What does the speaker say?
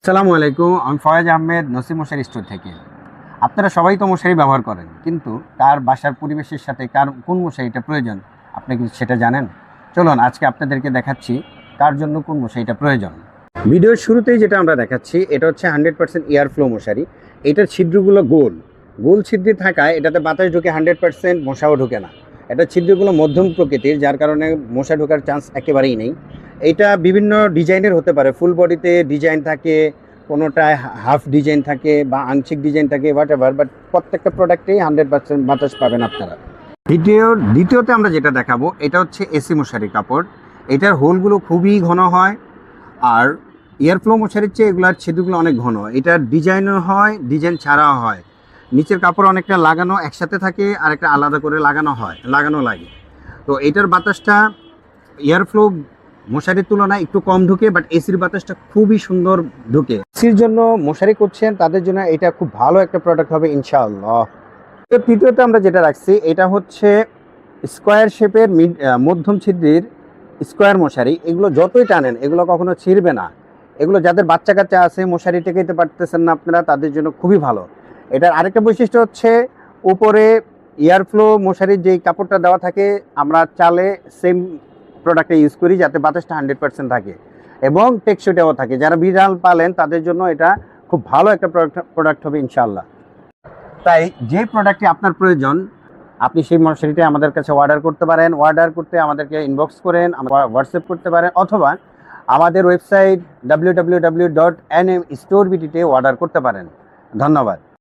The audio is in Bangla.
আসসালামু আলাইকুম। আমি ফয়েজ আহমেদ, নসিম মশারি স্টোর থেকে। আপনারা সবাই তো মশারি ব্যবহার করেন, কিন্তু তার বাসার পরিবেশের সাথে কোন মশারিটা প্রয়োজন আপনি কি সেটা জানেন? চলুন আজকে আপনাদেরকে দেখাচ্ছি কার জন্য কোন মশারিটা প্রয়োজন। ভিডিওর শুরুতেই যেটা আমরা দেখাচ্ছি এটা হচ্ছে 100% এয়ার ফ্লো মশারি। এটার ছিদ্রগুলো গোল গোল ছিদ্র থাকায় এটাতে বাতাস ঢুকে 100%, মশাও ঢুকে না। এটা ছিদ্রগুলো মধ্যম প্রকৃতির, যার কারণে মশা ঢোকার চান্স একেবারেই নেই। এইটা বিভিন্ন ডিজাইনের হতে পারে, ফুল বডিতে ডিজাইন থাকে, কোনোটায় হাফ ডিজাইন থাকে বা আংশিক ডিজাইন থাকে, হোয়াট এভার, বাট প্রত্যেকটা প্রোডাক্টেই 100% বাতাস পাবেন আপনারা। দ্বিতীয়তে আমরা যেটা দেখাবো এটা হচ্ছে এসি মশারি কাপড়। এটার হোলগুলো খুবই ঘন হয়, আর এয়ারফ্লো মশারির চেয়ে এগুলার ছিদ্রগুলো অনেক ঘন। এটার ডিজাইনও হয়, ডিজাইন ছাড়াও হয়। নিচের কাপড় অনেকটা লাগানো একসাথে থাকে, আর একটা আলাদা করে লাগানো লাগে। তো এটার বাতাসটা এয়ারফ্লো মশারির তুলনায় একটু কম ঢুকে, বাট এসির বাতাসটা খুবই সুন্দর ঢুকে। এসির জন্য মশারি করছেন তাদের জন্য এটা খুব ভালো একটা প্রোডাক্ট হবে ইনশাআল্লাহ। তো তৃতীয়ত আমরা যেটা রাখছি এটা হচ্ছে স্কোয়ার শেপের মধ্যম ছিদ্রের স্কোয়ার মশারি। এগুলো যতই টানেন এগুলো কখনো ছিঁড়বে না। এগুলো যাদের বাচ্চা কাচ্চা আছে, মশারি টেকাইতে পারতেছেন না আপনারা, তাদের জন্য খুবই ভালো। এটার আরেকটা বৈশিষ্ট্য হচ্ছে উপরে এয়ারফ্লো মশারির যেই কাপড়টা দেওয়া থাকে, আমরা চালে সেম প্রোডাক্টটা ইউজ করি যাতে বাতাসটা 100% থাকে এবং টেকসইটাও থাকে। যারা বিড়াল পালেন তাদের জন্য এটা খুব ভালো একটা প্রোডাক্ট হবে ইনশাআল্লাহ। তাই যে প্রোডাক্টটি আপনার প্রয়োজন আপনি সেই মশারিটা আমাদের কাছে অর্ডার করতে পারেন। অর্ডার করতে আমাদেরকে ইনবক্স করেন, হোয়াটসঅ্যাপ করতে পারেন, অথবা আমাদের ওয়েবসাইট www.nmstorebt অর্ডার করতে পারেন। ধন্যবাদ।